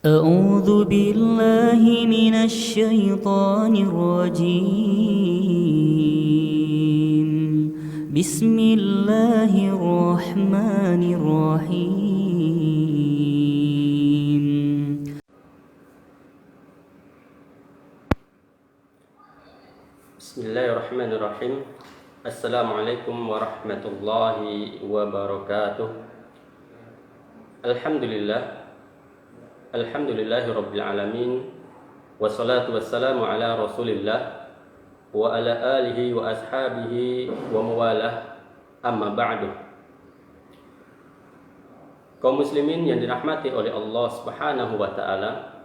أعوذ بالله من الشيطان الرجيم. بسم الله الرحمن الرحيم. بسم الله الرحمن الرحيم. Assalamualaikum warahmatullahi wabarakatuh. Alhamdulillahi rabbil alamin. Wassalatu wassalamu ala rasulillah wa ala alihi wa ashabihi wa mawalah. Amma ba'du. Kaum muslimin yang dirahmati oleh Allah Subhanahu wa taala,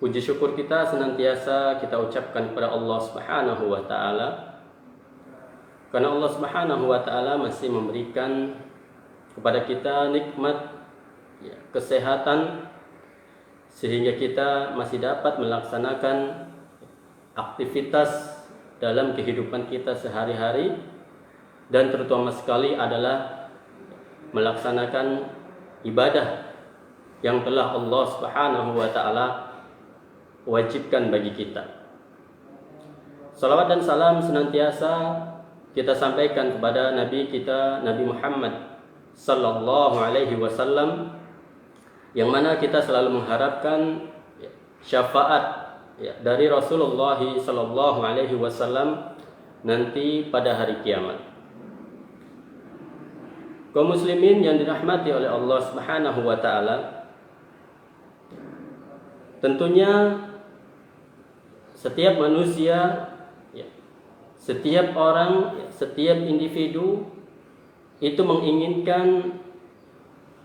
puji syukur kita senantiasa kita ucapkan kepada Allah Subhanahu wa taala, karena Allah Subhanahu wa taala masih memberikan kepada kita nikmat kesehatan, sehingga kita masih dapat melaksanakan aktivitas dalam kehidupan kita sehari-hari, dan terutama sekali adalah melaksanakan ibadah yang telah Allah Subhanahu wa taala wajibkan bagi kita. Salawat dan salam senantiasa kita sampaikan kepada Nabi kita, Nabi Muhammad sallallahu alaihi wasallam, yang mana kita selalu mengharapkan syafaat dari Rasulullah sallallahu alaihi wasallam nanti pada hari kiamat. Kaum muslimin yang dirahmati oleh Allah Subhanahu wa taala, tentunya setiap manusia, setiap orang, setiap individu itu menginginkan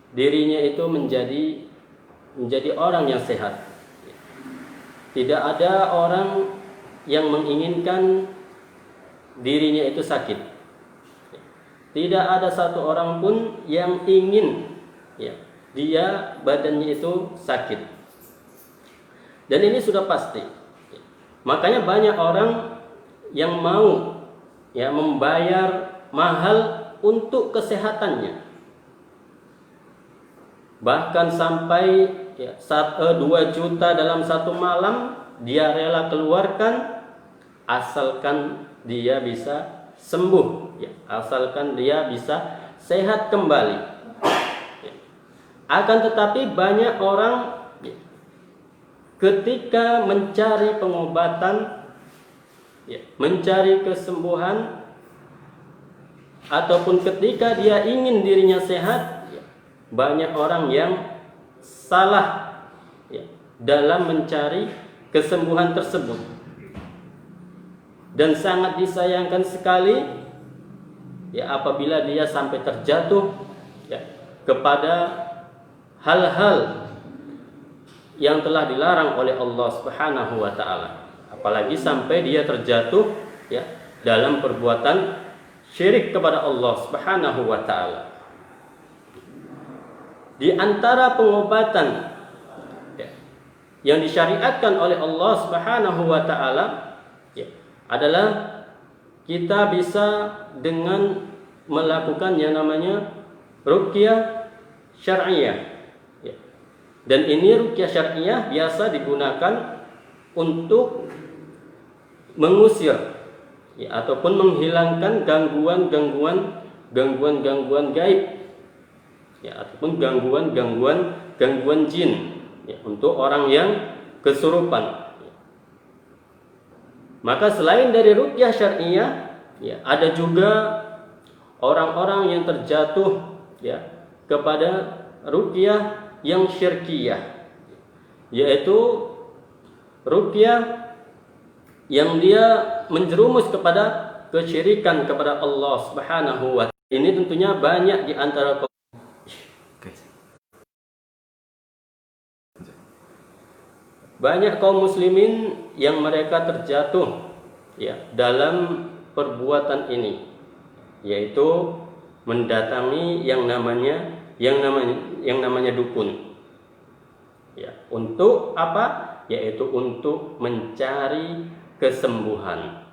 dirinya itu menjadi orang yang sehat. Tidak ada orang yang menginginkan dirinya itu sakit. Tidak ada satu orang pun yang ingin dia badannya itu sakit. Dan ini sudah pasti. Makanya banyak orang yang mau membayar mahal untuk kesehatannya. Bahkan sampai 2 juta dalam satu malam dia rela keluarkan, asalkan dia bisa sembuh, asalkan dia bisa sehat kembali. Akan tetapi banyak orang ketika mencari pengobatan, mencari kesembuhan, ataupun ketika dia ingin dirinya sehat, banyak orang yang salah dalam mencari kesembuhan tersebut. Dan sangat disayangkan sekali apabila dia sampai terjatuh kepada hal-hal yang telah dilarang oleh Allah Subhanahu wa taala, apalagi sampai dia terjatuh dalam perbuatan syirik kepada Allah Subhanahu wa taala. Di antara pengobatan yang disyariatkan oleh Allah Subhanahu wa taala adalah kita bisa dengan melakukan yang namanya ruqyah syar'iyah. Dan ini ruqyah syar'iyah biasa digunakan untuk mengusir ataupun menghilangkan gangguan-gangguan gaib, ataupun gangguan jin untuk orang yang kesurupan. Maka selain dari ruqyah syar'iyah, ada juga orang-orang yang terjatuh kepada ruqyah yang syirkiyah, yaitu ruqyah yang dia menjerumus kepada kesyirikan kepada Allah Subhanahu wa taala. Ini tentunya banyak di antara kaum muslimin yang mereka terjatuh dalam perbuatan ini, yaitu mendatangi yang namanya dukun. Untuk apa? Yaitu untuk mencari kesembuhan,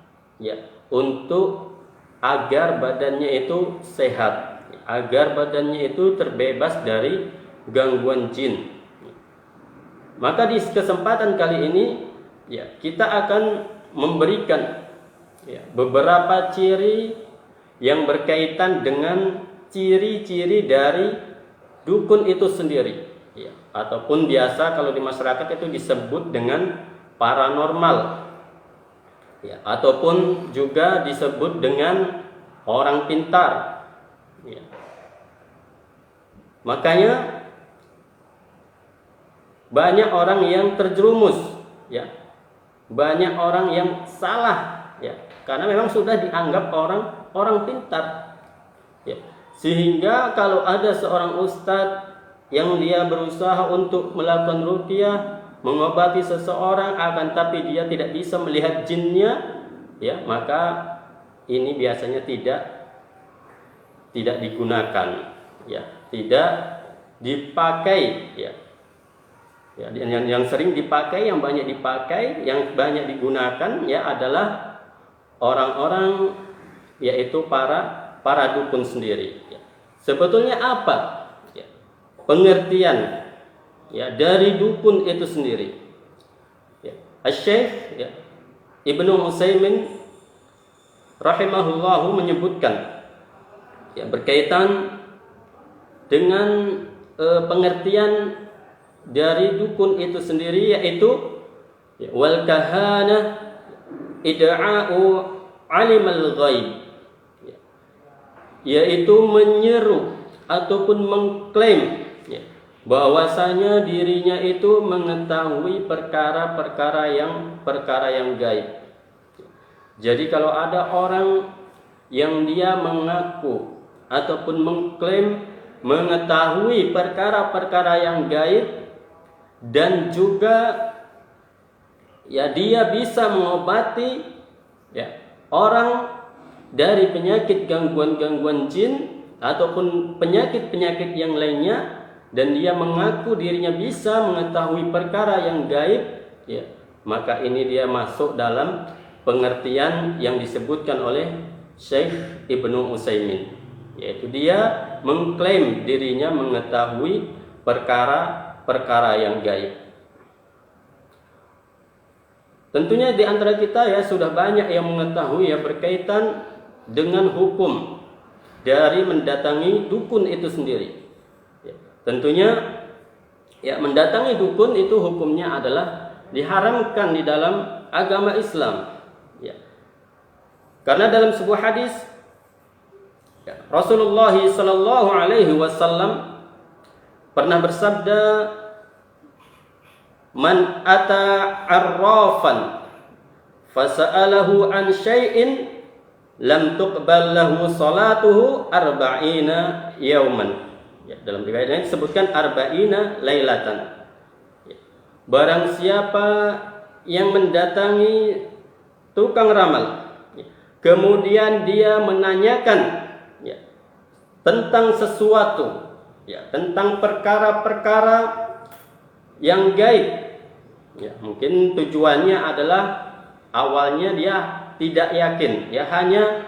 untuk agar badannya itu sehat, agar badannya itu terbebas dari gangguan jin, Maka di kesempatan kali ini ya kita akan memberikan ya, beberapa ciri yang berkaitan dengan ciri-ciri dari dukun itu sendiri ya, ataupun biasa kalau di masyarakat itu disebut dengan paranormal ya, ataupun juga disebut dengan orang pintar ya. Makanya banyak orang yang terjerumus ya, banyak orang yang salah ya, karena memang sudah dianggap orang pintar ya. Sehingga kalau ada seorang ustadz yang dia berusaha untuk melakukan ruqyah, mengobati seseorang, akan tapi dia tidak bisa melihat jinnya ya, maka ini biasanya tidak digunakan ya, tidak dipakai ya. Ya, yang sering dipakai, yang banyak dipakai, yang banyak digunakan ya adalah orang-orang, yaitu para dukun sendiri ya. Sebetulnya apa ya, pengertian ya dari dukun itu sendiri ya. Asy-Syaikh ya, Ibnu Utsaimin rahimahullahu menyebutkan ya, berkaitan dengan pengertian dari dukun itu sendiri, yaitu ya, wal kahana id'a'u alimal ghaib ya, yaitu menyeru ataupun mengklaim ya, bahwasanya dirinya itu mengetahui perkara-perkara yang gaib. Jadi kalau ada orang yang dia mengaku ataupun mengklaim mengetahui perkara-perkara yang gaib, dan juga ya dia bisa mengobati ya orang dari penyakit gangguan-gangguan jin ataupun penyakit-penyakit yang lainnya, dan dia mengaku dirinya bisa mengetahui perkara yang gaib ya, maka ini dia masuk dalam pengertian yang disebutkan oleh Syekh Ibnu Utsaimin, yaitu dia mengklaim dirinya mengetahui perkara yang gaib. Tentunya di antara kita ya sudah banyak yang mengetahui ya berkaitan dengan hukum dari mendatangi dukun itu sendiri. Ya, tentunya ya mendatangi dukun itu hukumnya adalah diharamkan di dalam agama Islam. Ya. Karena dalam sebuah hadis ya, Rasulullah sallallahu alaihi wasallam pernah bersabda, man ata arrafan fasa'alahu an syai'in lam tuqbal lahu salatuhu arba'ina yauman. Ya, dalam riwayat lain disebutkan arba'ina lailatan. Ya. Barang siapa yang mendatangi tukang ramal ya, kemudian dia menanyakan ya, tentang sesuatu ya, tentang perkara-perkara yang gaib ya, mungkin tujuannya adalah awalnya dia tidak yakin ya, hanya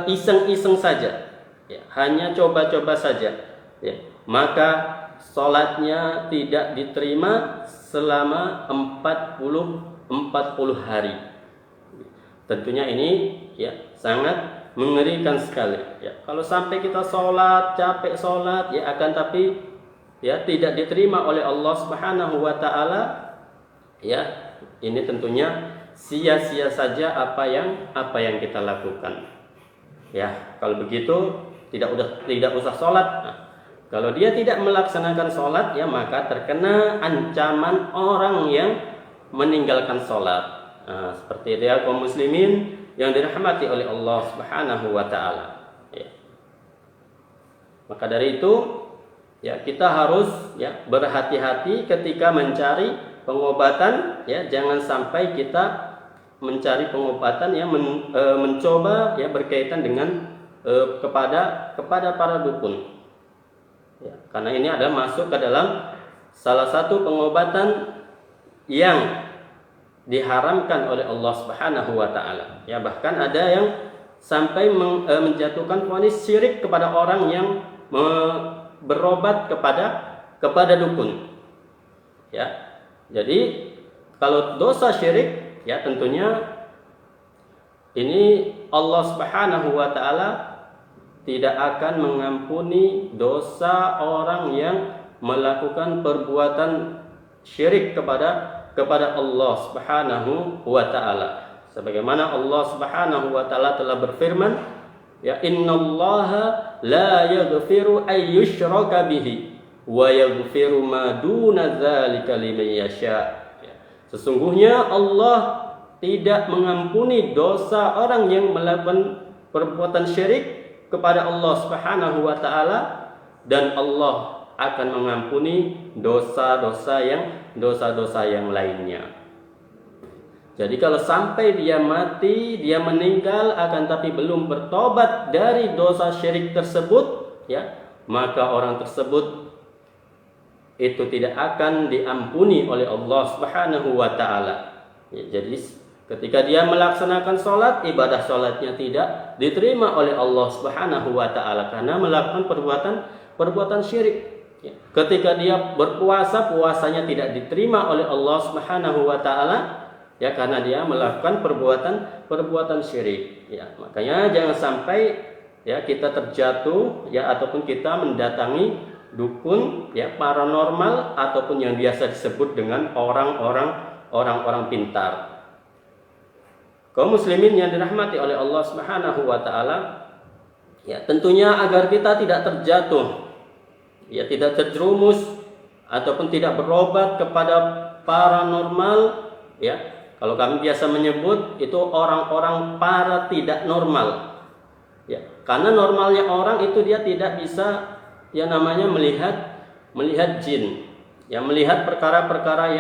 iseng-iseng saja ya, hanya coba-coba saja ya, maka sholatnya tidak diterima selama 40 hari. Tentunya ini ya sangat mengerikan sekali ya. Kalau sampai kita sholat, capek sholat ya, akan tapi ya tidak diterima oleh Allah Subhanahu wa taala ya, ini tentunya sia-sia saja apa yang kita lakukan ya. Kalau begitu tidak usah sholat. Nah, kalau dia tidak melaksanakan sholat ya, maka terkena ancaman orang yang meninggalkan sholat. Nah, seperti dia kaum muslimin yang dirahmati oleh Allah Subhanahu wa taala ya. Maka dari itu ya kita harus ya berhati-hati ketika mencari pengobatan ya, jangan sampai kita mencari pengobatan yang mencoba ya berkaitan dengan kepada para dukun ya, karena ini adalah masuk ke dalam salah satu pengobatan yang diharamkan oleh Allah Subhanahu wa taala. Ya, bahkan ada yang sampai menjatuhkan vonis syirik kepada orang yang berobat kepada dukun. Ya. Jadi kalau dosa syirik ya tentunya ini Allah Subhanahu wa taala tidak akan mengampuni dosa orang yang melakukan perbuatan syirik kepada Allah Subhanahu wa taala. Sebagaimana Allah Subhanahu wa taala telah berfirman, ya innallaha la yaghfiru ay yushraka bihi wa yaghfiru ma duna dzalika liman yasha. Sesungguhnya Allah tidak mengampuni dosa orang yang melakukan perbuatan syirik kepada Allah Subhanahu wa taala, dan Allah akan mengampuni dosa-dosa yang lainnya. Jadi kalau sampai dia mati, dia meninggal akan tapi belum bertobat dari dosa syirik tersebut, ya, maka orang tersebut itu tidak akan diampuni oleh Allah Subhanahu wa taala. Ya, jadi ketika dia melaksanakan sholat, ibadah sholatnya tidak diterima oleh Allah Subhanahu wa taala karena melakukan perbuatan syirik. Ya. Ketika dia berpuasa, puasanya tidak diterima oleh Allah Subhanahu wa taala ya karena dia melakukan perbuatan syirik. Ya, makanya jangan sampai ya kita terjatuh ya ataupun kita mendatangi dukun ya paranormal ataupun yang biasa disebut dengan orang-orang pintar. Kaum muslimin yang dirahmati oleh Allah Subhanahu wa taala, ya tentunya agar kita tidak terjatuh, ya tidak terjerumus ataupun tidak berobat kepada paranormal, ya. Kalau kami biasa menyebut itu orang-orang para tidak normal. Ya, karena normalnya orang itu dia tidak bisa yang namanya melihat jin, ya melihat perkara-perkara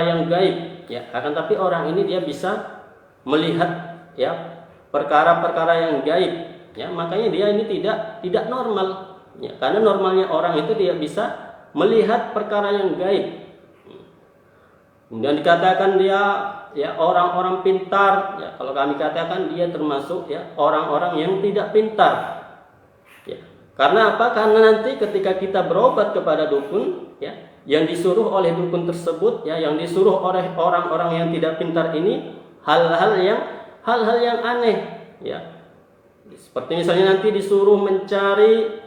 yang gaib, ya. Akan tapi orang ini dia bisa melihat ya perkara-perkara yang gaib, ya. Makanya dia ini tidak normal, ya. Karena normalnya orang itu dia bisa melihat perkara yang gaib. Kemudian dikatakan dia ya orang-orang pintar, ya. Kalau kami katakan dia termasuk ya orang-orang yang tidak pintar. Ya. Karena apa? Karena nanti ketika kita berobat kepada dukun, ya, yang disuruh oleh dukun tersebut, ya, yang disuruh oleh orang-orang yang tidak pintar ini hal-hal yang aneh, ya. Seperti misalnya nanti disuruh mencari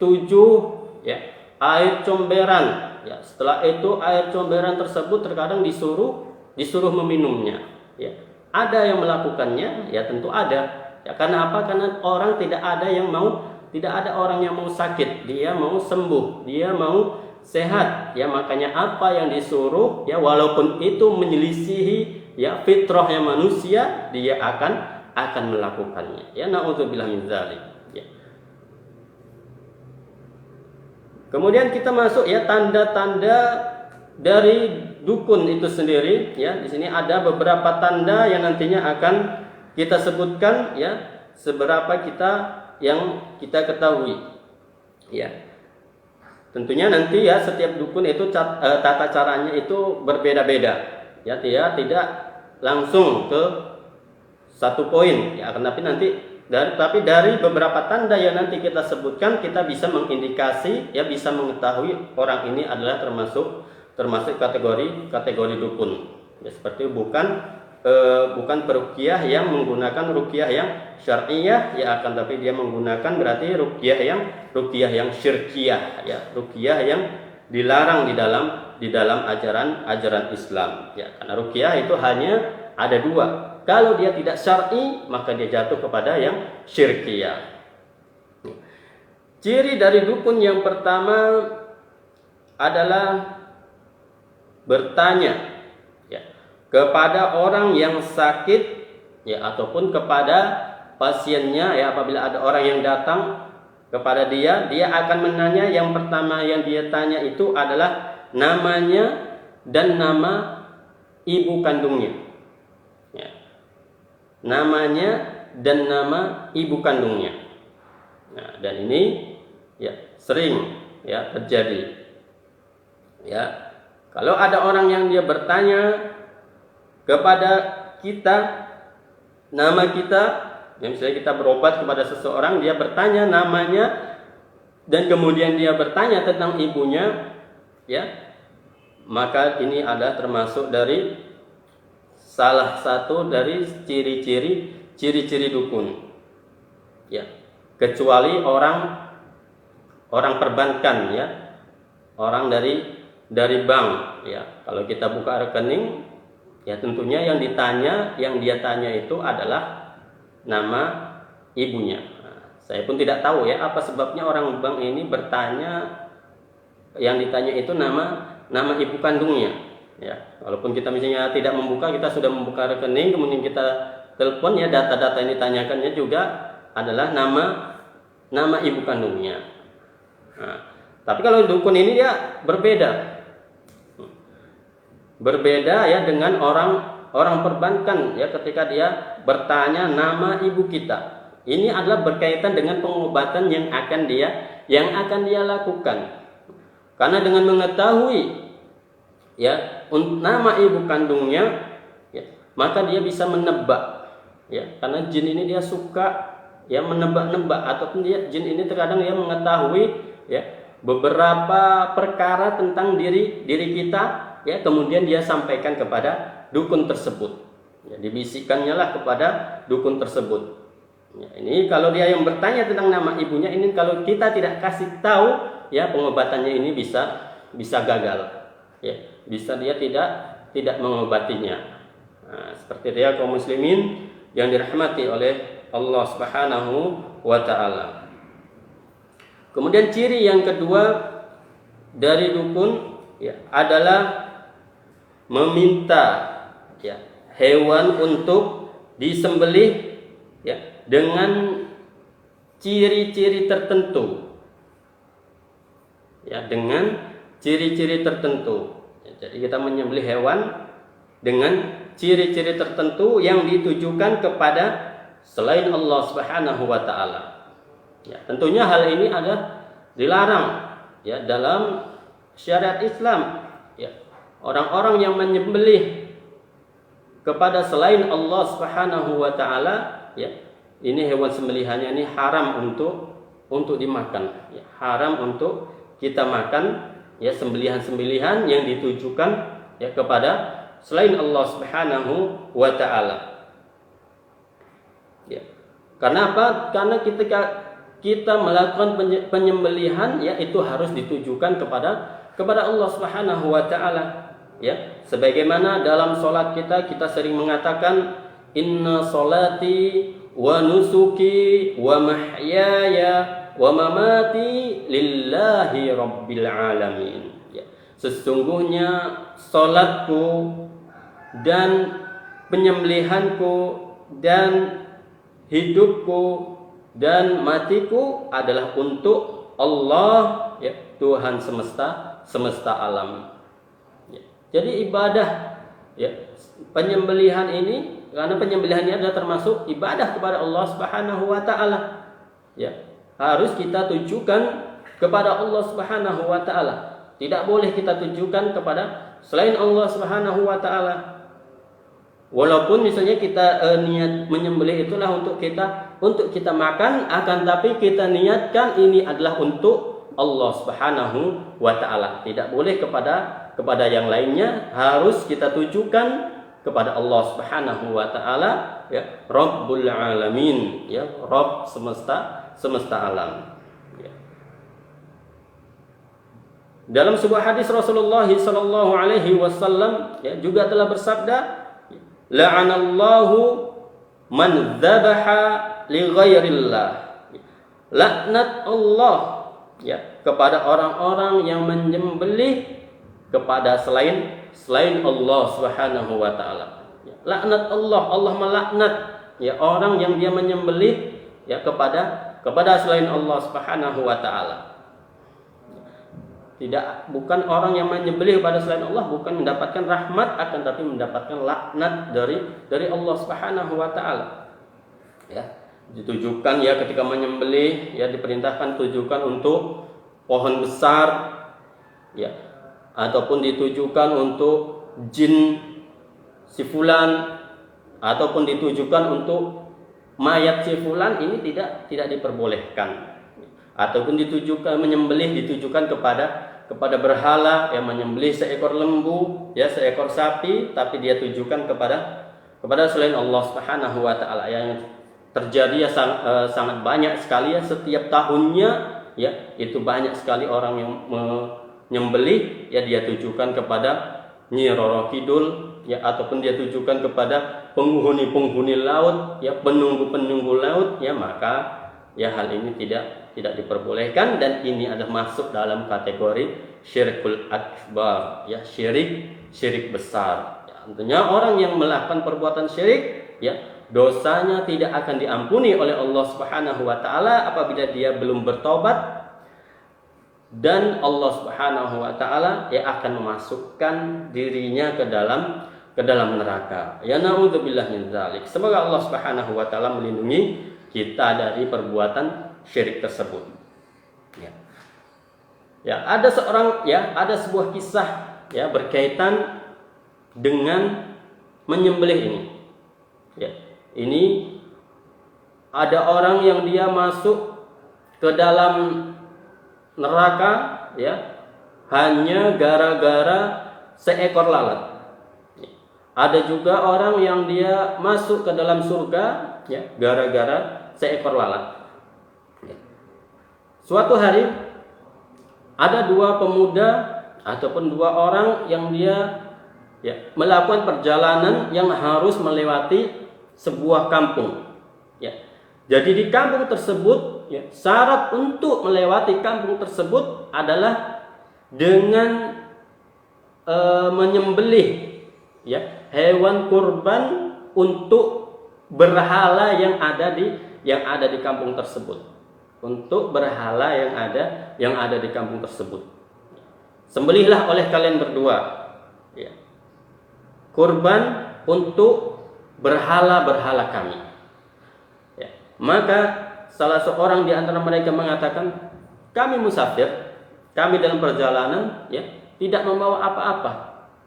7 ya air comberan, ya. Setelah itu air comberan tersebut terkadang disuruh meminumnya, ya. Ada yang melakukannya, ya tentu ada. Ya karena apa? Karena orang tidak ada orang yang mau sakit, dia mau sembuh, dia mau sehat, ya makanya apa yang disuruh, ya walaupun itu menyelisihi ya fitrahnya manusia, dia akan melakukannya. Ya naudzubillah min dzalik. Ya. Kemudian kita masuk ya tanda-tanda dari dukun itu sendiri, ya. Di sini ada beberapa tanda yang nantinya akan kita sebutkan ya seberapa yang kita ketahui. Ya. Tentunya nanti ya setiap dukun itu tata caranya itu berbeda-beda. Ya, dia tidak langsung ke satu poin, ya, tapi nanti dari beberapa tanda yang nanti kita sebutkan kita bisa mengindikasi, ya bisa mengetahui orang ini adalah termasuk kategori dukun. Ya, seperti bukan peruqyah yang menggunakan ruqyah yang syar'iyah, ya akan tapi dia menggunakan berarti ruqyah yang syirkiyah, ya ruqyah yang dilarang di dalam ajaran Islam, ya karena ruqyah itu hanya ada 2. Kalau dia tidak syar'i maka dia jatuh kepada yang syirkiyah. Ciri dari dukun yang pertama adalah bertanya kepada orang yang sakit, ya ataupun kepada pasiennya, ya apabila ada orang yang datang kepada dia akan menanya. Yang pertama yang dia tanya itu adalah namanya dan nama ibu kandungnya, ya. Namanya dan nama ibu kandungnya. Nah, dan ini ya sering ya terjadi, ya kalau ada orang yang dia bertanya kepada kita, nama kita, ya misalnya kita berobat kepada seseorang, dia bertanya namanya dan kemudian dia bertanya tentang ibunya, ya maka ini adalah termasuk dari salah satu dari ciri-ciri dukun. Ya, kecuali orang perbankan, ya, orang dari bank, ya. Kalau kita buka rekening, ya tentunya yang dia tanya itu adalah nama ibunya. Nah, saya pun tidak tahu ya apa sebabnya orang bank ini bertanya, yang ditanya itu nama ibu kandungnya. Ya, walaupun kita misalnya tidak membuka, kita sudah membuka rekening, kemudian kita telepon, ya data-data yang ditanyakannya juga adalah nama ibu kandungnya. Nah, tapi kalau dukun ini dia berbeda ya dengan orang perbankan, ya, ketika dia bertanya nama ibu kita. Ini adalah berkaitan dengan pengobatan yang akan dia lakukan. Karena dengan mengetahui ya nama ibu kandungnya, ya, maka dia bisa menebak, ya, karena jin ini dia suka ya menebak-nebak, ataupun jin ini terkadang dia mengetahui ya beberapa perkara tentang diri kita, ya, kemudian dia sampaikan kepada dukun tersebut, ya, dibisikkannya lah kepada dukun tersebut. Ya, ini kalau dia yang bertanya tentang nama ibunya, ini kalau kita tidak kasih tahu, ya, pengobatannya ini bisa gagal, ya, bisa dia tidak mengobatinya. Nah, seperti dia kaum muslimin yang dirahmati oleh Allah Subhanahu wa taala. Kemudian ciri yang kedua dari dukun, ya, adalah meminta, ya, hewan untuk disembelih, ya, dengan ciri-ciri tertentu. Ya, dengan ciri-ciri tertentu. Ya, jadi kita menyembelih hewan dengan ciri-ciri tertentu yang ditujukan kepada selain Allah Subhanahu wa taala. Ya, tentunya hal ini adalah dilarang, ya, dalam syariat Islam. Ya, orang-orang yang menyembelih kepada selain Allah Subhanahu wa taala, ya, ini hewan sembelihannya ini haram untuk dimakan, ya, haram untuk kita makan, ya, sembelihan-sembelihan yang ditujukan, ya, kepada selain Allah Subhanahu wa taala. Ya. Karena apa? Karena ketika kita melakukan penyembelihan, ya, itu harus ditujukan kepada Allah Subhanahu wa taala, ya. Sebagaimana dalam salat kita sering mengatakan inna salati wa nusuki wa mahyaya wa mamati lillahi rabbil alamin. Ya. Sesungguhnya salatku dan penyembelihanku dan hidupku dan matiku adalah untuk Allah, ya, Tuhan semesta alam. Ya. Jadi ibadah, ya, penyembelihan ini, karena penyembelihan ini adalah termasuk ibadah kepada Allah Subhanahu wa taala. Ya. Harus kita tujukan kepada Allah Subhanahu wa taala. Tidak boleh kita tujukan kepada selain Allah Subhanahu wa taala. Walaupun misalnya kita niat menyembelih itulah untuk kita makan, akan tapi kita niatkan ini adalah untuk Allah Subhanahu wa taala. Tidak boleh kepada yang lainnya, harus kita tujukan kepada Allah Subhanahu wa taala, ya, Rabbul alamin, ya, Rabb semesta alam. Ya. Dalam sebuah hadis Rasulullah sallallahu alaihi wasallam, ya, juga telah bersabda, la'anallahu man dzabaha li ghairillah. Laknat Allah, ya, kepada orang-orang yang menyembelih kepada selain Allah Subhanahu wa taala. Ya, laknat Allah melaknat, ya, orang yang dia menyembelih, ya, kepada selain Allah Subhanahu wa taala. Bukan orang yang menyembelih kepada selain Allah bukan mendapatkan rahmat, akan tapi mendapatkan laknat dari Allah Subhanahu wa taala. Ya, ditujukan, ya, ketika menyembelih, ya, diperintahkan tujukan untuk pohon besar, ya, ataupun ditujukan untuk jin si fulan, ataupun ditujukan untuk mayat si fulan, ini tidak diperbolehkan. Ataupun ditujukan menyembelih ditujukan kepada berhala, yang menyembelih seekor lembu, ya seekor sapi, tapi dia tujukan kepada selain Allah Subhanahu wa taala. Yang terjadi ya sangat banyak sekali ya setiap tahunnya, ya itu banyak sekali orang yang menyembelih ya dia tujukan kepada Nyi Roro Kidul, ya ataupun dia tujukan kepada penghuni-penghuni laut, ya penunggu-penunggu laut, ya maka ya hal ini tidak diperbolehkan, dan ini adalah masuk dalam kategori syirkul akbar, ya syirik besar. Ya, tentunya orang yang melakukan perbuatan syirik, ya dosanya tidak akan diampuni oleh Allah Subhanahu wa taala apabila dia belum bertobat, dan Allah Subhanahu wa taala ya akan memasukkan dirinya ke dalam neraka. Ya naudzubillah min dzalik. Semoga Allah Subhanahu wa taala melindungi kita dari perbuatan syirik tersebut. Ya, ada sebuah kisah ya berkaitan dengan menyembelih ini. Ya, ini ada orang yang dia masuk ke dalam neraka ya hanya gara-gara seekor lalat. Ada juga orang yang dia masuk ke dalam surga ya gara-gara seekor lalat. Suatu hari ada dua pemuda ataupun dua orang yang dia ya melakukan perjalanan yang harus melewati sebuah kampung. Ya. Jadi di kampung tersebut ya, syarat untuk melewati kampung tersebut adalah dengan menyembelih ya hewan kurban untuk berhala yang ada di kampung tersebut. Untuk berhala yang ada di kampung tersebut. Sembelihlah oleh kalian berdua ya, kurban untuk berhala-berhala kami. Ya. Maka salah seorang di antara mereka mengatakan, kami musafir, kami dalam perjalanan, ya tidak membawa apa-apa.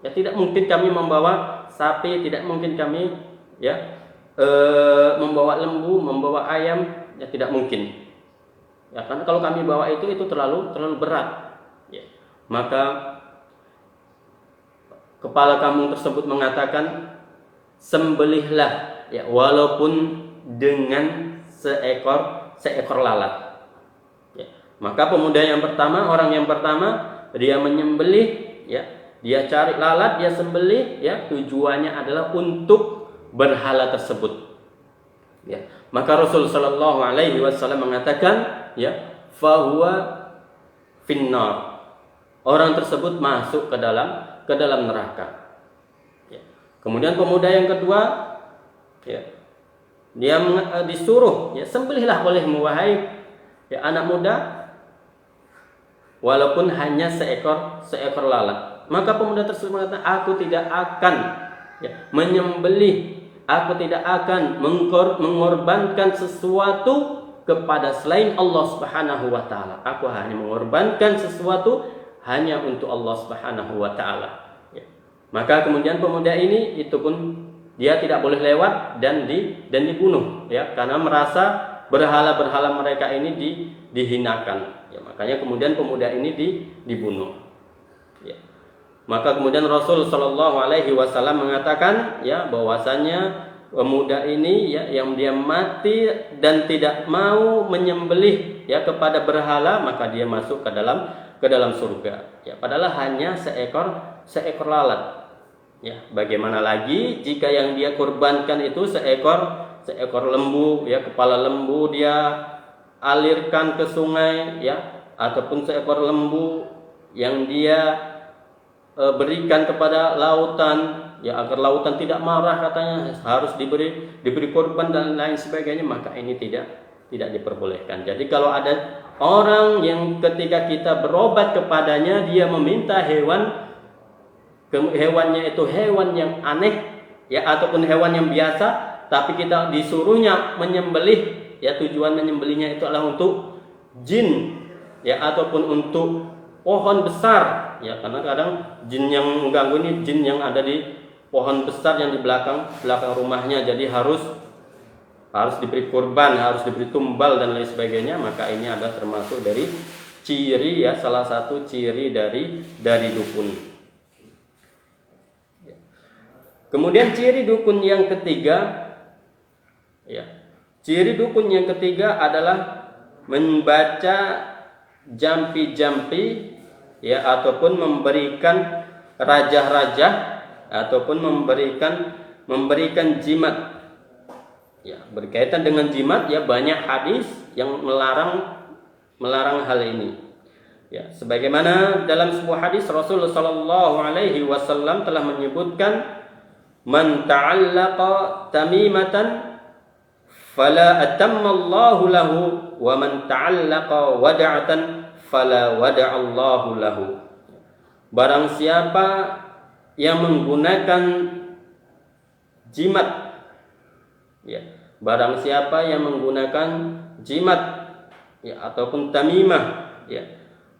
Ya tidak mungkin kami membawa sapi, tidak mungkin kami ya membawa lembu, membawa ayam, ya tidak mungkin. Ya karena kalau kami bawa itu terlalu berat. Ya. Maka kepala kampung tersebut mengatakan, sembelihlah ya walaupun dengan seekor lalat. Ya. Maka pemuda yang pertama, orang yang pertama, dia menyembelih, ya, dia cari lalat, dia sembelih, ya, tujuannya adalah untuk berhala tersebut. Ya. Maka Rasul Shallallahu Alaihi Wasallam mengatakan, ya, fahuwa finnar. Orang tersebut masuk ke dalam neraka. Ya. Kemudian pemuda yang kedua, ya, dia disuruh ya sembelihlah olehmu wahai ya anak muda walaupun hanya seekor lalat. Maka pemuda tersebut mengatakan, aku tidak akan ya menyembelih, aku tidak akan mengorbankan sesuatu kepada selain Allah Subhanahu wa taala. Aku hanya mengorbankan sesuatu hanya untuk Allah Subhanahu wa taala. Ya. Maka kemudian pemuda ini itu pun dia tidak boleh lewat dan dibunuh ya karena merasa berhala-berhala mereka ini dihinakan. Ya, makanya kemudian pemuda ini dibunuh. Ya. Maka kemudian Rasul Shallallahu Alaihi Wasallam mengatakan ya bahwasanya pemuda ini ya yang dia mati dan tidak mau menyembelih ya kepada berhala, maka dia masuk ke dalam surga. Ya, padahal hanya seekor lalat. Ya, bagaimana lagi jika yang dia kurbankan itu seekor lembu, ya kepala lembu dia alirkan ke sungai, ya ataupun seekor lembu yang dia berikan kepada lautan, ya agar lautan tidak marah katanya harus diberi korban dan lain sebagainya, maka ini tidak diperbolehkan. Jadi kalau ada orang yang ketika kita berobat kepadanya dia meminta hewannya itu hewan yang aneh ya ataupun hewan yang biasa, tapi kita disuruhnya menyembelih, ya tujuan menyembelihnya itu adalah untuk jin ya ataupun untuk pohon besar ya, karena kadang jin yang mengganggu ini jin yang ada di pohon besar yang di belakang rumahnya, jadi harus diberi kurban, harus diberi tumbal dan lain sebagainya, maka ini adalah termasuk dari ciri ya, salah satu ciri dari dukun. Kemudian ciri dukun yang ketiga ya. Ciri dukun yang ketiga adalah membaca jampi-jampi ya, ataupun memberikan rajah-rajah ataupun memberikan jimat. Ya, berkaitan dengan jimat ya, banyak hadis yang melarang hal ini. Ya, sebagaimana dalam sebuah hadis Rasulullah sallallahu alaihi wasallam telah menyebutkan, man ta'allaqa tamimatan fala atammallahu lahu wa man ta'allaqa wada'atan fala wada'allahu lahu. Barang siapa yang menggunakan jimat ya, barang siapa yang menggunakan jimat ya, ataupun tamimah ya,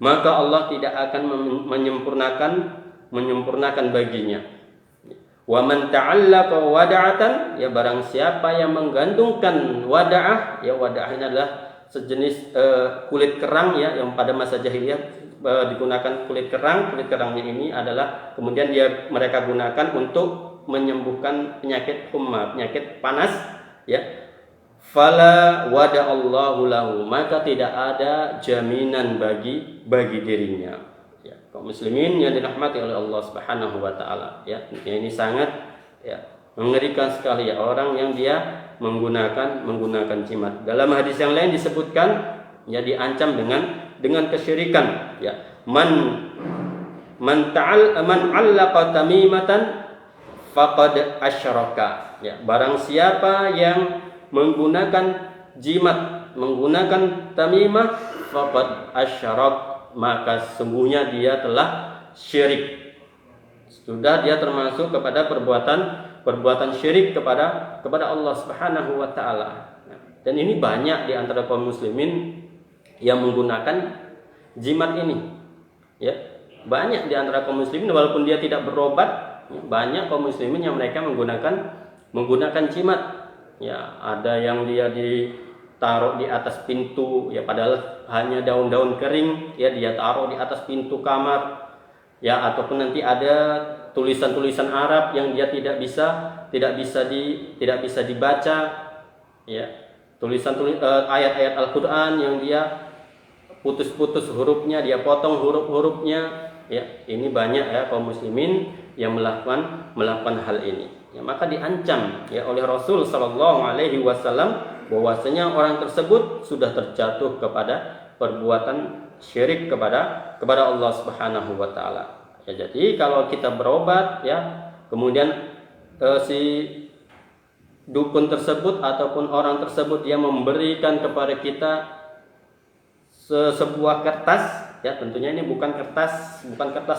maka Allah tidak akan menyempurnakan baginya. Wa man ta'allaqa wada'atan ya, barang siapa yang menggantungkan wada'ah ya, wada'ah ini adalah sejenis kulit kerang ya, yang pada masa jahiliyah digunakan kulit kerang. Kulit kerangnya ini adalah kemudian mereka gunakan untuk menyembuhkan penyakit humma, penyakit panas ya. Fala wada'allahu lahu, maka tidak ada jaminan bagi dirinya. Ya, kaum muslimin yang dirahmati oleh Allah Subhanahu wa taala ya. Ini sangat ya mengerikan sekali ya, orang yang dia menggunakan jimat. Dalam hadis yang lain disebutkan ya, diancam dengan kesyirikan ya. Man 'allaqa tamimatan faqad asyraka ya, barang siapa yang menggunakan jimat, menggunakan tamimah, faqad asyrak, maka sungguhnya dia telah syirik. Sudah dia termasuk kepada perbuatan syirik kepada Allah Subhanahu wa taala. Dan ini banyak di antara kaum muslimin yang menggunakan jimat ini. Ya, banyak di antara kaum muslimin walaupun dia tidak berobat, banyak kaum muslimin yang mereka menggunakan jimat. Ya, ada yang dia ditaruh di atas pintu ya, padahal hanya daun-daun kering ya, dia taruh di atas pintu kamar ya, ataupun nanti ada tulisan-tulisan Arab yang dia tidak bisa dibaca ya, ayat-ayat Al-Qur'an yang dia putus-putus hurufnya, dia potong huruf-hurufnya ya. Ini banyak ya kaum muslimin yang melakukan hal ini ya, maka diancam ya oleh Rasul sallallahu alaihi wasallam bahwasanya orang tersebut sudah terjatuh kepada perbuatan syirik kepada Allah Subhanahu wa taala. Ya, jadi kalau kita berobat ya, kemudian si dukun tersebut ataupun orang tersebut dia memberikan kepada kita sebuah kertas ya, tentunya ini bukan kertas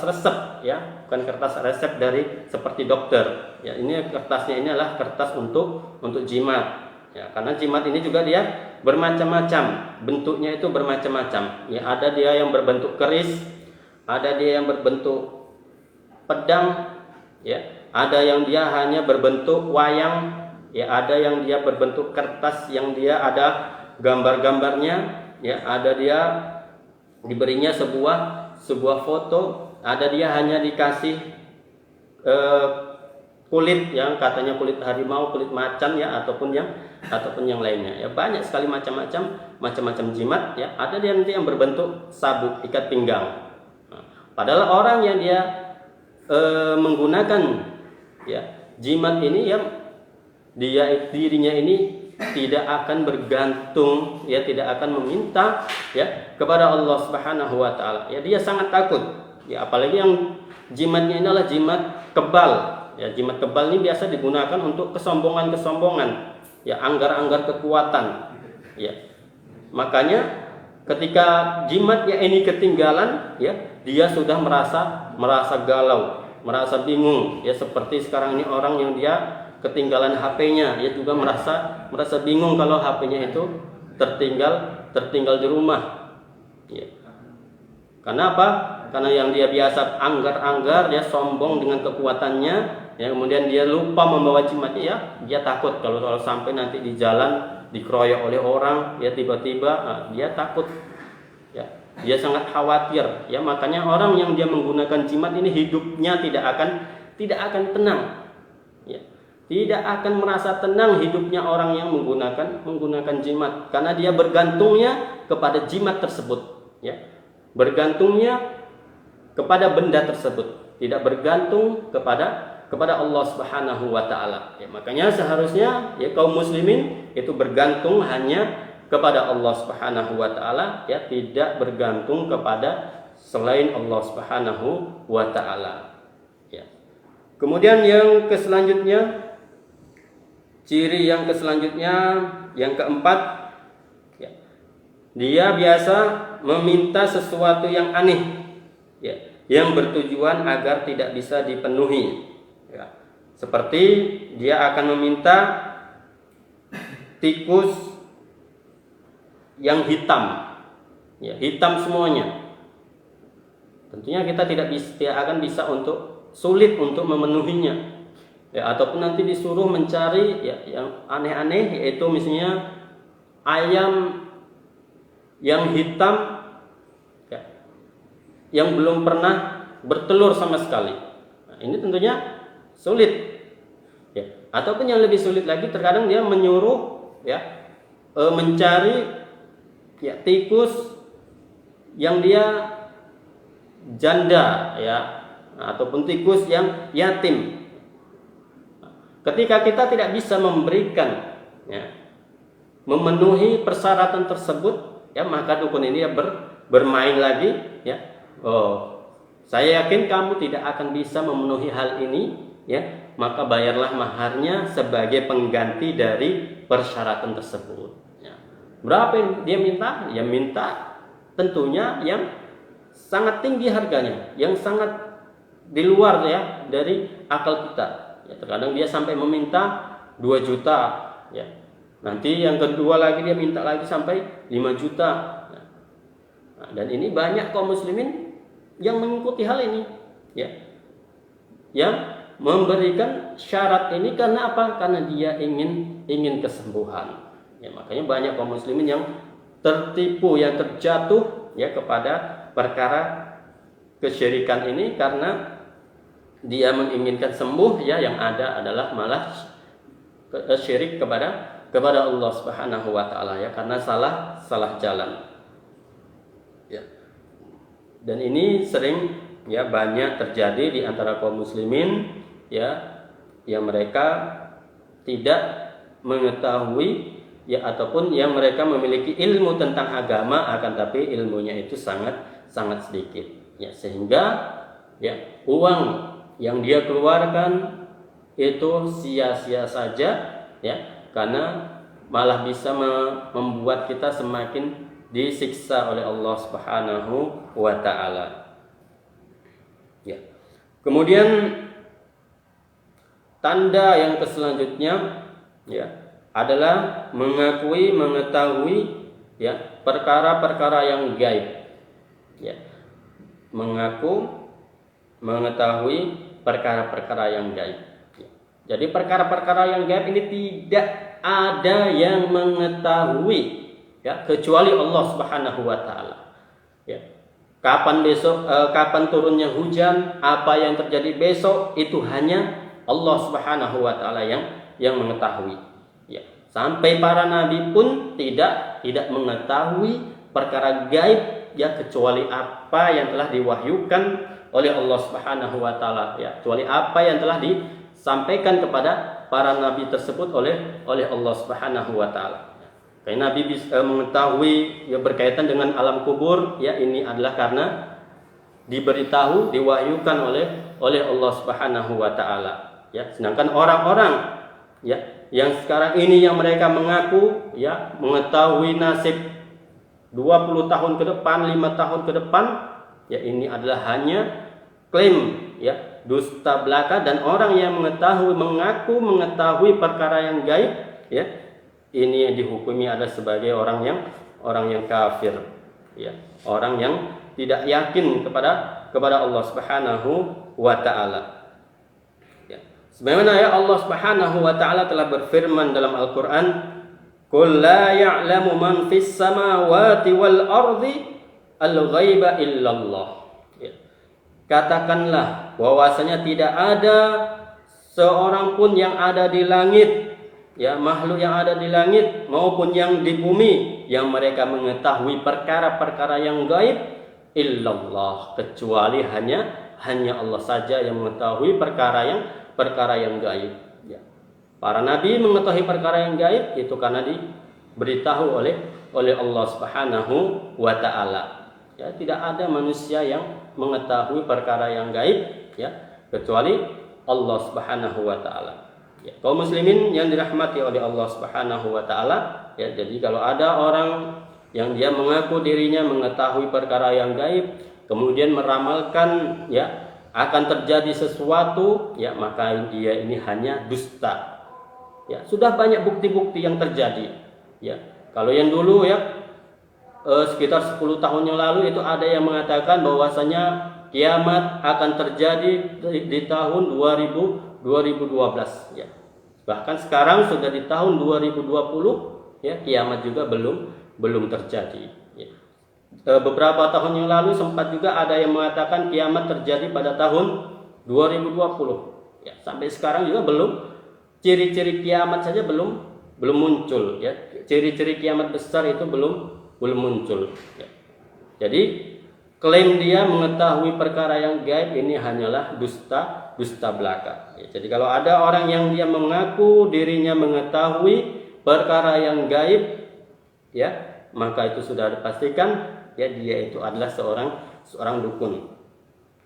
resep ya, bukan kertas resep dari seperti dokter ya. Ini kertasnya ini adalah kertas untuk jimat ya, karena jimat ini juga dia bermacam-macam, bentuknya itu bermacam-macam ya. Ada dia yang berbentuk keris, ada dia yang berbentuk pedang ya, ada yang dia hanya berbentuk wayang ya, ada yang dia berbentuk kertas yang dia ada gambar-gambarnya ya, ada dia diberinya sebuah foto, ada dia hanya dikasih kulit yang katanya kulit harimau, kulit macan ya, ataupun yang lainnya ya. Banyak sekali macam-macam jimat ya. Ada dia nanti yang berbentuk sabuk ikat pinggang. Nah, padahal orang yang dia menggunakan ya jimat ini ya, dirinya ini tidak akan bergantung ya, tidak akan meminta ya kepada Allah Subhanahu wa taala. Ya, dia sangat takut. Ya, apalagi yang jimatnya ini adalah jimat kebal. Ya, jimat kebal ini biasa digunakan untuk kesombongan, ya, anggar-anggar kekuatan. Ya. Makanya ketika jimatnya ini ketinggalan, ya, dia sudah merasa galau, merasa bingung. Ya, seperti sekarang ini orang yang dia ketinggalan HP-nya, dia juga merasa bingung kalau HP-nya itu tertinggal di rumah. Ya. Karena apa? Karena yang dia biasa anggar-anggar, dia sombong dengan kekuatannya, ya, kemudian dia lupa membawa jimatnya, ya, dia takut kalau sampai nanti di jalan dikeroyok oleh orang, ya, tiba-tiba dia takut, ya, dia sangat khawatir, ya. Makanya orang yang dia menggunakan jimat ini hidupnya tidak akan tenang, ya. Tidak akan merasa tenang hidupnya orang yang menggunakan jimat, karena dia bergantungnya kepada jimat tersebut, ya. Bergantungnya kepada benda tersebut, tidak bergantung kepada Allah Subhanahu wa taala. Ya, makanya seharusnya ya kaum muslimin itu bergantung hanya kepada Allah Subhanahu wa taala, ya, tidak bergantung kepada selain Allah Subhanahu wa taala. Ya. Kemudian ciri yang selanjutnya yang keempat, ya, dia biasa meminta sesuatu yang aneh, ya, yang bertujuan agar tidak bisa dipenuhi, ya. Seperti dia akan meminta tikus yang hitam, ya, hitam semuanya. Tentunya kita tidak akan bisa sulit untuk memenuhinya, ya. Ataupun nanti disuruh mencari, ya, yang aneh-aneh, yaitu misalnya ayam yang hitam, ya, yang belum pernah bertelur sama sekali. Nah, ini tentunya sulit, ya. Ataupun yang lebih sulit lagi, terkadang dia menyuruh, ya, mencari, ya, tikus yang dia janda, ya, ataupun tikus yang yatim. Ketika kita tidak bisa memberikan, ya, memenuhi persyaratan tersebut, ya, maka dukun ini ya bermain lagi, ya. Oh, saya yakin kamu tidak akan bisa memenuhi hal ini, ya, maka bayarlah maharnya sebagai pengganti dari persyaratan tersebut, ya. Berapa yang dia minta? Ya, minta tentunya yang sangat tinggi harganya, yang sangat di luar, ya, dari akal kita. Ya, terkadang dia sampai meminta 2 juta, ya. Nanti yang kedua lagi dia minta lagi sampai 5 juta. Nah, dan ini banyak kaum muslimin yang mengikuti hal ini, ya. Yang memberikan syarat ini karena apa? Karena dia ingin kesembuhan. Ya, makanya banyak kaum muslimin yang tertipu, yang terjatuh, ya, kepada perkara kesyirikan ini karena dia menginginkan sembuh, ya, yang ada adalah malah syirik kepada Allah Subhanahu wa taala, ya, karena salah jalan. Ya. Dan ini sering, ya, banyak terjadi di antara kaum muslimin, ya, yang mereka tidak mengetahui, ya, ataupun yang mereka memiliki ilmu tentang agama, akan tapi ilmunya itu sangat sedikit, ya, sehingga, ya, uang yang dia keluarkan itu sia-sia saja, ya, karena malah bisa membuat kita semakin disiksa oleh Allah Subhanahu wa taala. Ya. Kemudian tanda yang selanjutnya, ya, adalah mengetahui, ya, perkara-perkara yang gaib, ya. Mengetahui perkara-perkara yang gaib. Jadi perkara-perkara yang gaib ini tidak ada yang mengetahui, ya, kecuali Allah Subhanahu wa taala. Ya. Kapan turunnya hujan, apa yang terjadi besok, itu hanya Allah Subhanahu wa taala yang mengetahui. Ya. Sampai para nabi pun tidak mengetahui perkara gaib, ya, kecuali apa yang telah diwahyukan oleh Allah Subhanahu wa taala, ya, kecuali apa yang telah disampaikan kepada para nabi tersebut oleh Allah Subhanahu wa taala. Karena nabi bisa mengetahui, ya, berkaitan dengan alam kubur, ya, ini adalah karena diberitahu, diwahyukan oleh Allah Subhanahu wa taala, ya. Sedangkan orang-orang, ya, yang sekarang ini yang mereka mengaku, ya, mengetahui nasib 20 tahun ke depan, 5 tahun ke depan, ya, ini adalah hanya klaim, ya, dusta belaka, dan orang yang mengaku mengetahui perkara yang gaib, ya, ini yang dihukumi adalah sebagai orang yang kafir, ya, orang yang tidak yakin kepada Allah Subhanahu wa taala. Ya. Sebagaimana, ya, Allah Subhanahu wa taala telah berfirman dalam Al-Qur'an, "Qul la ya'lamu man fis samawati wal ardi al-ghaiba illallah. Ya. Katakanlah bahwasanya tidak ada seorang pun yang ada di langit, ya, makhluk yang ada di langit maupun yang di bumi yang mereka mengetahui perkara-perkara yang gaib illallah, kecuali hanya Allah saja yang mengetahui perkara yang gaib. Ya. Para nabi mengetahui perkara yang gaib itu karena diberitahu oleh Allah Subhanahu wa taala. Ya, tidak ada manusia yang mengetahui perkara yang gaib, ya, kecuali Allah Subhanahu wa taala. Ya, kaum muslimin yang dirahmati oleh Allah Subhanahu wa taala, ya, jadi kalau ada orang yang dia mengaku dirinya mengetahui perkara yang gaib, kemudian meramalkan, ya, akan terjadi sesuatu, ya, maka dia ini hanya dusta. Ya, sudah banyak bukti-bukti yang terjadi. Ya, kalau yang dulu, ya, sekitar 10 tahun yang lalu itu ada yang mengatakan bahwasanya kiamat akan terjadi di tahun 2012, ya. Bahkan sekarang sudah di tahun 2020, ya, kiamat juga belum terjadi, ya. Beberapa tahun yang lalu sempat juga ada yang mengatakan kiamat terjadi pada tahun 2020, ya. Sampai sekarang juga belum, ciri-ciri kiamat saja belum muncul, ya. Ciri-ciri kiamat besar itu belum muncul, ya. Jadi klaim dia mengetahui perkara yang gaib ini hanyalah dusta belaka. Ya, jadi kalau ada orang yang dia mengaku dirinya mengetahui perkara yang gaib, ya, maka itu sudah dipastikan, ya, dia itu adalah seorang dukun.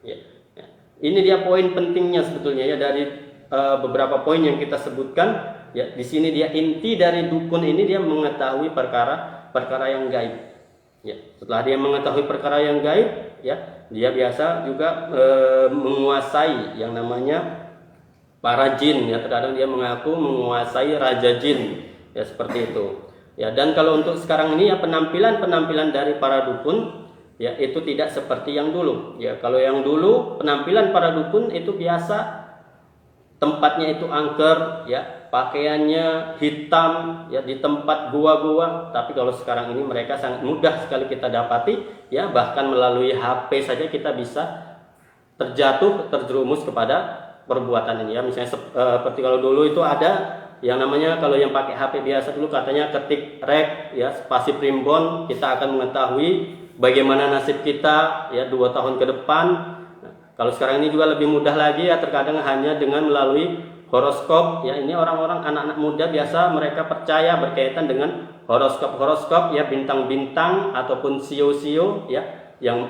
Ya, ya. Ini dia poin pentingnya sebetulnya, ya, dari beberapa poin yang kita sebutkan. Ya, di sini dia inti dari dukun ini, dia mengetahui perkara yang gaib. Ya, setelah dia mengetahui perkara yang gaib, ya, dia biasa juga menguasai yang namanya para jin, ya. Terkadang dia mengaku menguasai raja jin, ya, seperti itu. Ya, dan kalau untuk sekarang ini, ya, penampilan dari para dukun, ya, itu tidak seperti yang dulu. Ya, kalau yang dulu penampilan para dukun itu biasa tempatnya itu angker, ya, pakaiannya hitam, ya, di tempat gua-gua. Tapi kalau sekarang ini mereka sangat mudah sekali kita dapati, ya, bahkan melalui HP saja kita bisa terjerumus kepada perbuatan ini, ya. Misalnya seperti kalau dulu itu ada yang namanya, kalau yang pakai HP biasa dulu katanya ketik rek, ya, spasi primbon, kita akan mengetahui bagaimana nasib kita, ya, 2 tahun ke depan. Nah, kalau sekarang ini juga lebih mudah lagi, ya, terkadang hanya dengan melalui horoskop, ya. Ini orang-orang anak-anak muda biasa mereka percaya berkaitan dengan horoskop, ya, bintang-bintang ataupun sio-sio, ya, yang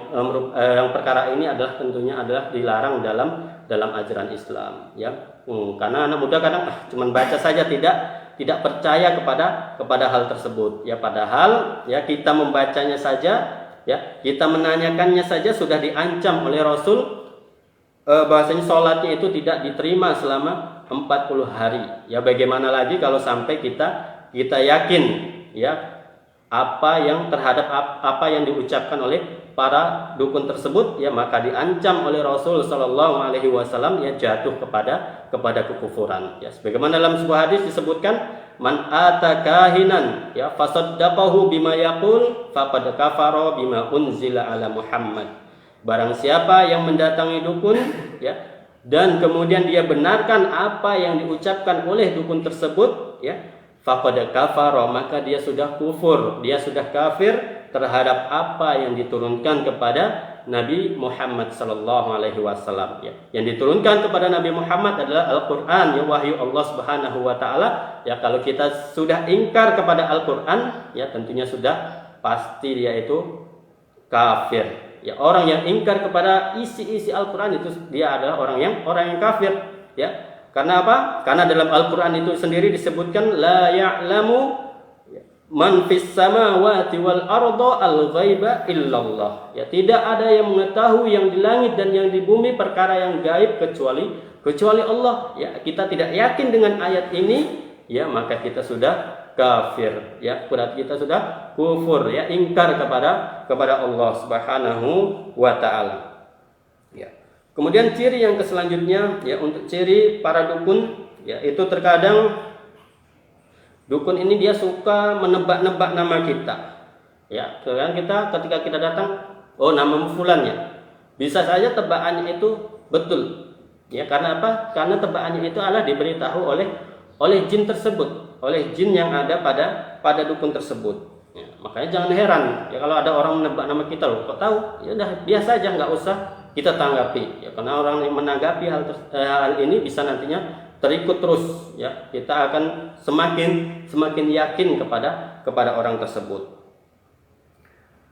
perkara ini adalah tentunya adalah dilarang dalam ajaran Islam, ya. Karena anak muda kadang cuman baca saja, tidak percaya kepada hal tersebut, ya. Padahal, ya, kita membacanya saja, ya, kita menanyakannya saja sudah diancam oleh Rasul, bahasanya sholatnya itu tidak diterima selama 40 hari. Ya, bagaimana lagi kalau sampai kita yakin, ya, terhadap apa yang diucapkan oleh para dukun tersebut, ya, maka diancam oleh Rasul Shallallahu Alaihi Wasallam, ya, jatuh kepada kekufuran. Ya, sebagaimana dalam sebuah hadis disebutkan, man ata kahinan, ya, fasaddaqahu bima yaqul faqad kafara bima unzila ala Muhammad. Barang siapa yang mendatangi dukun, ya, dan kemudian dia benarkan apa yang diucapkan oleh dukun tersebut, ya, faqad kafara, maka dia sudah kufur, dia sudah kafir terhadap apa yang diturunkan kepada Nabi Muhammad sallallahu alaihi wasallam, ya. Yang diturunkan kepada Nabi Muhammad adalah Al-Qur'an, ya, wahyu Allah Subhanahu wa taala. Ya, kalau kita sudah ingkar kepada Al-Qur'an, ya, tentunya sudah pasti dia itu kafir. Ya, orang yang ingkar kepada isi-isi Al-Qur'an itu dia adalah orang yang kafir, ya. Karena apa? Karena dalam Al-Qur'an itu sendiri disebutkan la ya'lamu man fis samawati wal arda al-ghaiba illallah. Ya, tidak ada yang mengetahui yang di langit dan yang di bumi perkara yang gaib kecuali Allah. Ya, kita tidak yakin dengan ayat ini, ya, maka kita sudah kafir, ya, berarti kita sudah kufur, ya, ingkar kepada Allah Subhanahu wa taala. Ya. Kemudian ciri yang selanjutnya, ya, untuk ciri para dukun, ya, itu terkadang dukun ini dia suka menebak-nebak nama kita. Ya, kan kita ketika kita datang, nama fulannya. Bisa saja tebakannya itu betul. Ya, karena apa? Karena tebakannya itu adalah diberitahu oleh jin tersebut, oleh jin yang ada pada dukun tersebut. Ya, makanya jangan heran ya kalau ada orang menebak nama kita, loh kok tahu? Ya udah biasa aja, nggak usah kita tanggapi. Ya, karena orang yang menanggapi hal ini bisa nantinya terikut terus. Ya, kita akan semakin yakin kepada orang tersebut.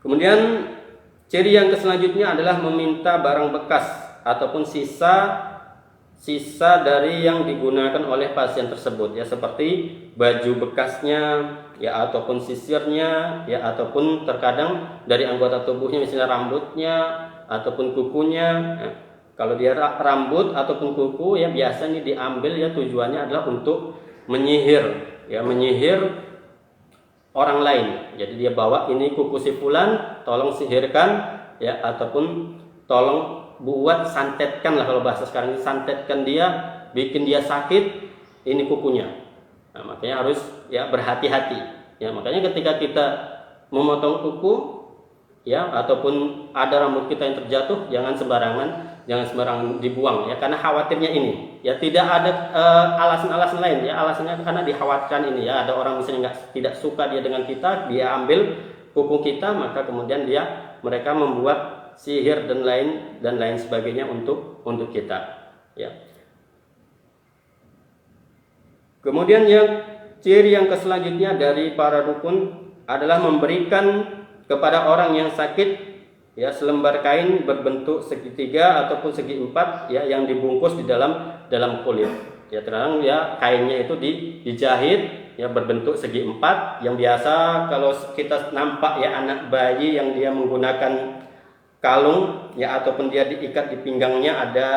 Kemudian ciri yang selanjutnya adalah meminta barang bekas ataupun sisa dari yang digunakan oleh pasien tersebut, ya, seperti baju bekasnya, ya, ataupun sisirnya, ya, ataupun terkadang dari anggota tubuhnya, misalnya rambutnya ataupun kukunya. Ya, kalau dia rambut ataupun kuku, ya, biasanya diambil, ya, tujuannya adalah untuk menyihir, ya, menyihir orang lain. Jadi dia bawa ini kuku si fulan, tolong sihirkan, ya, ataupun tolong buat santetkan lah, kalau bahasa sekarang ini santetkan dia, bikin dia sakit ini kukunya. Nah, makanya harus, ya, berhati-hati. Ya, makanya ketika kita memotong kuku, ya, ataupun ada rambut kita yang terjatuh, jangan sembarangan dibuang, ya, karena khawatirnya ini, ya, tidak ada alasan-alasan lain, ya, alasannya karena dikhawatirkan ini, ya, ada orang misalnya tidak suka dia dengan kita, dia ambil kuku kita, maka kemudian mereka membuat sihir dan lain sebagainya untuk kita, ya. Kemudian ciri yang selanjutnya dari para dukun adalah memberikan kepada orang yang sakit, ya, selembar kain berbentuk segitiga ataupun segi empat, ya, yang dibungkus di dalam kulit. Ya, terang, ya, kainnya itu dijahit, ya, berbentuk segi empat, yang biasa kalau kita nampak, ya, anak bayi yang dia menggunakan kalung, ya, ataupun dia diikat di pinggangnya ada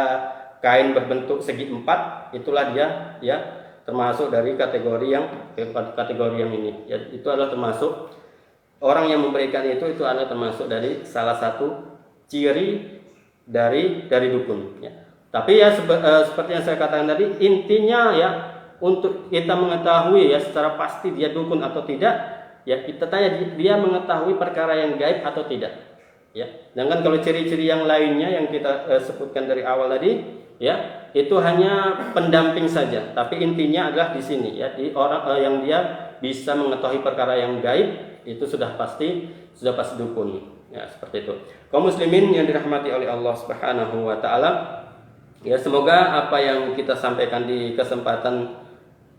kain berbentuk segi empat, itulah dia, ya, termasuk dari kategori yang ini, ya, itu adalah termasuk orang yang memberikan itu adalah termasuk dari salah satu ciri dari dukun, ya. Tapi, ya, seperti yang saya katakan tadi, intinya, ya, untuk kita mengetahui, ya, secara pasti dia dukun atau tidak, ya, kita tanya dia mengetahui perkara yang gaib atau tidak. Ya, sedangkan kalau ciri-ciri yang lainnya yang kita sebutkan dari awal tadi, ya, itu hanya pendamping saja. Tapi intinya adalah di sini, ya, di orang yang dia bisa mengetahui perkara yang gaib, itu sudah pasti dukun. Ya, seperti itu. Kaum muslimin yang dirahmati oleh Allah Subhanahu wa taala, ya, semoga apa yang kita sampaikan di kesempatan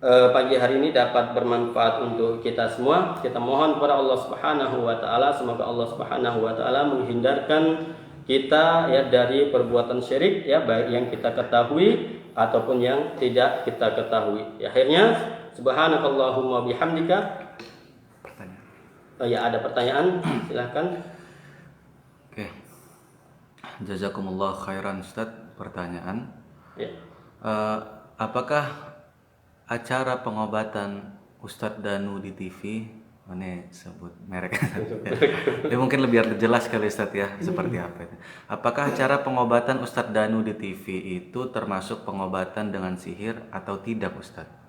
pagi hari ini dapat bermanfaat untuk kita semua. Kita mohon kepada Allah Subhanahu wa taala, semoga Allah Subhanahu wa taala menghindarkan kita, ya, dari perbuatan syirik, ya, baik yang kita ketahui ataupun yang tidak kita ketahui. Ya, akhirnya subhanakallahumma bihamdika. Ya, ada pertanyaan, silahkan. Oke. Jazakumullah khairan, Ustaz. Pertanyaan. Ya. Apakah acara pengobatan Ustadz Danu di TV, mana sebut merek? Ya, mungkin lebih jelas kali Ustadz, ya, seperti apa itu. Apakah acara pengobatan Ustadz Danu di TV itu termasuk pengobatan dengan sihir atau tidak, Ustadz?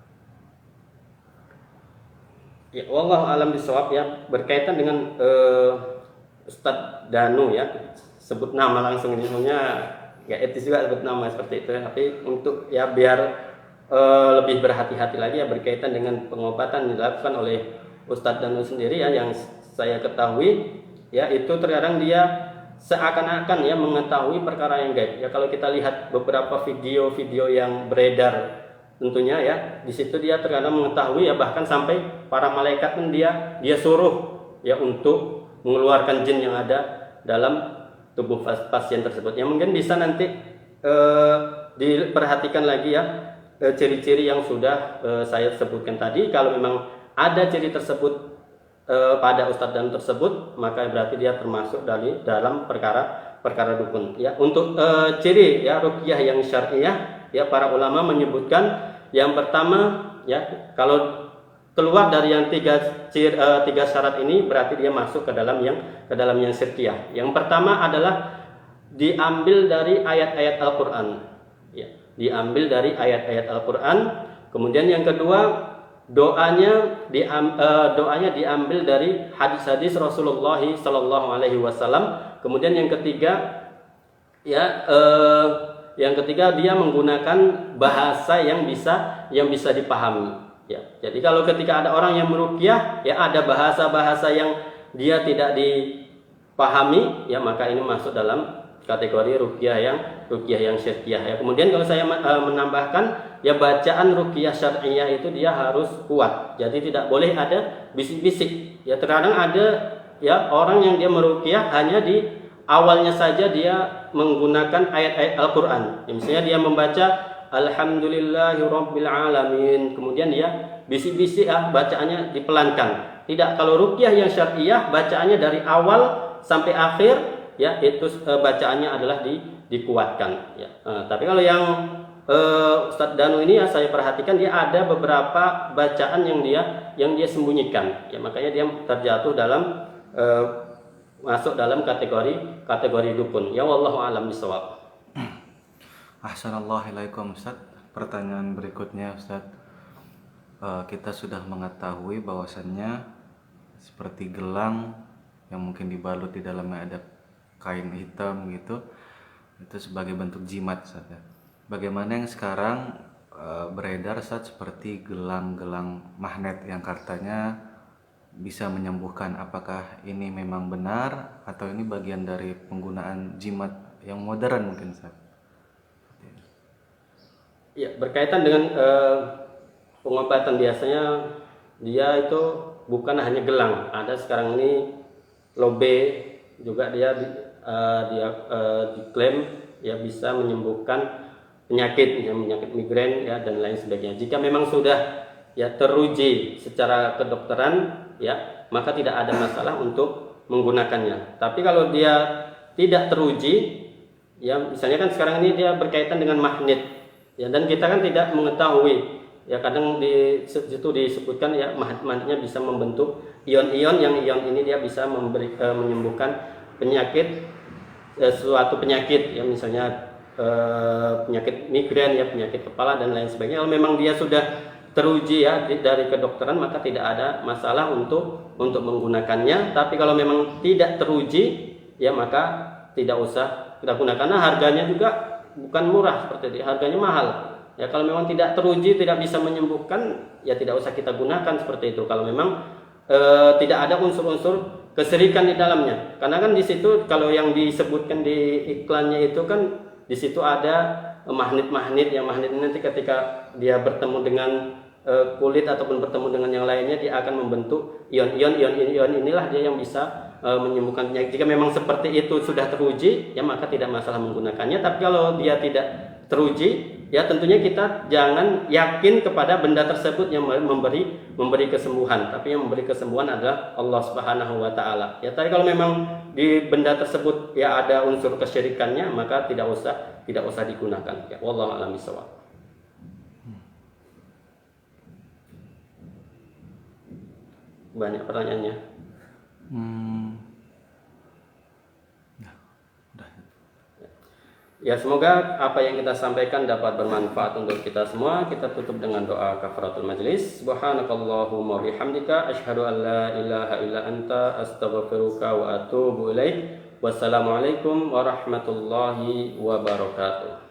Ya, wallahu alam bisawab, ya, berkaitan dengan Ustadz Danu, ya, sebut nama langsung ini, sebenarnya nggak etis juga sebut nama seperti itu, ya. Tapi untuk, ya, biar lebih berhati-hati lagi, ya, berkaitan dengan pengobatan yang dilakukan oleh Ustadz Danu sendiri, ya, yang saya ketahui, ya, itu terkadang dia seakan-akan, ya, mengetahui perkara yang gaib. Ya, kalau kita lihat beberapa video-video yang beredar, tentunya, ya, di situ dia terkadang mengetahui, ya, bahkan sampai para malaikat pun dia suruh, ya, untuk mengeluarkan jin yang ada dalam tubuh pasien tersebut. Ya, mungkin bisa nanti diperhatikan lagi, ya, ciri-ciri yang sudah saya sebutkan tadi. Kalau memang ada ciri tersebut pada Ustadz Danu tersebut, maka berarti dia termasuk dalam perkara dukun. Ya, untuk ciri, ya, ruqyah yang syar'iyah, ya, para ulama menyebutkan yang pertama, ya, kalau keluar dari yang tiga syarat ini, berarti dia masuk ke dalam yang syirkiyah. Yang pertama adalah diambil dari ayat-ayat Al-Qur'an, ya, diambil dari ayat-ayat Al-Qur'an. Kemudian yang kedua, doanya diambil dari hadis-hadis Rasulullah sallallahu alaihi wasallam, Kemudian yang ketiga, ya yang ketiga dia menggunakan bahasa yang bisa dipahami. Ya, jadi kalau ketika ada orang yang meruqyah, ya ada bahasa-bahasa yang dia tidak dipahami, ya maka ini masuk dalam kategori ruqyah yang syar'iyah. Ya, kemudian kalau saya menambahkan, ya bacaan ruqyah syar'iyah itu dia harus kuat. Jadi tidak boleh ada bisik-bisik. Ya terkadang ada ya orang yang dia meruqyah hanya di awalnya saja dia menggunakan ayat-ayat Al-Qur'an. Ya, misalnya dia membaca Alhamdulillahirabbil alamin, kemudian dia bisik-bisik bacaannya dipelankan. Tidak, kalau ruqyah yang syar'iyah bacaannya dari awal sampai akhir, ya itu bacaannya adalah dikuatkan. Ya. Tapi kalau yang Ustadz Danu ini, ya saya perhatikan dia ada beberapa bacaan yang dia sembunyikan. Ya makanya dia terjatuh dalam masuk dalam kategori dukun. Ya wallahu a'lam bishawab. Ahsanallahilaikum Ustaz. Pertanyaan berikutnya Ustaz, kita sudah mengetahui bahwasannya seperti gelang yang mungkin dibalut di dalamnya ada kain hitam gitu, itu sebagai bentuk jimat Ustaz ya. Bagaimana yang sekarang beredar Ustaz seperti gelang-gelang magnet yang katanya bisa menyembuhkan, apakah ini memang benar atau ini bagian dari penggunaan jimat yang modern mungkin Ustaz? Ya, berkaitan dengan pengobatan, biasanya dia itu bukan hanya gelang. Ada sekarang ini lobe juga dia diklaim ya bisa menyembuhkan penyakit migrain ya dan lain sebagainya. Jika memang sudah ya teruji secara kedokteran, ya maka tidak ada masalah untuk menggunakannya. Tapi kalau dia tidak teruji, ya misalnya kan sekarang ini dia berkaitan dengan magnet. Ya, dan kita kan tidak mengetahui, ya kadang di situ disebutkan ya magnetnya bisa membentuk ion-ion, yang ion ini dia bisa menyembuhkan penyakit, suatu penyakit ya misalnya penyakit migrain ya, penyakit kepala dan lain sebagainya. Kalau memang dia sudah teruji ya dari kedokteran, maka tidak ada masalah untuk menggunakannya. Tapi kalau memang tidak teruji, ya maka tidak usah kita gunakan, karena harganya juga bukan murah seperti itu, harganya mahal. Ya kalau memang tidak teruji, tidak bisa menyembuhkan, ya tidak usah kita gunakan seperti itu. Kalau memang tidak ada unsur-unsur kesirikan di dalamnya. Karena kan di situ kalau yang disebutkan di iklannya itu kan di situ ada magnet-magnet, yang magnet ini nanti ketika dia bertemu dengan kulit ataupun bertemu dengan yang lainnya, dia akan membentuk ion-ion. Ion inilah dia yang bisa menyembuhkan penyakit. Jika memang seperti itu sudah teruji, ya maka tidak masalah menggunakannya. Tapi kalau dia tidak teruji, ya tentunya kita jangan yakin kepada benda tersebut yang memberi kesembuhan. Tapi yang memberi kesembuhan adalah Allah Subhanahu wa taala. Ya tapi kalau memang di benda tersebut ya ada unsur kesyirikannya, maka tidak usah digunakan. Ya wallahu a'lam bishawab. Banyak pertanyaannya. Ya semoga apa yang kita sampaikan dapat bermanfaat untuk kita semua. Kita tutup dengan doa kafaratul majlis. Subhanakallahumma bihamdika asyhadu an la ilaha illa anta astaghfiruka wa atubu ilaik. Wassalamualaikum warahmatullahi wabarakatuh.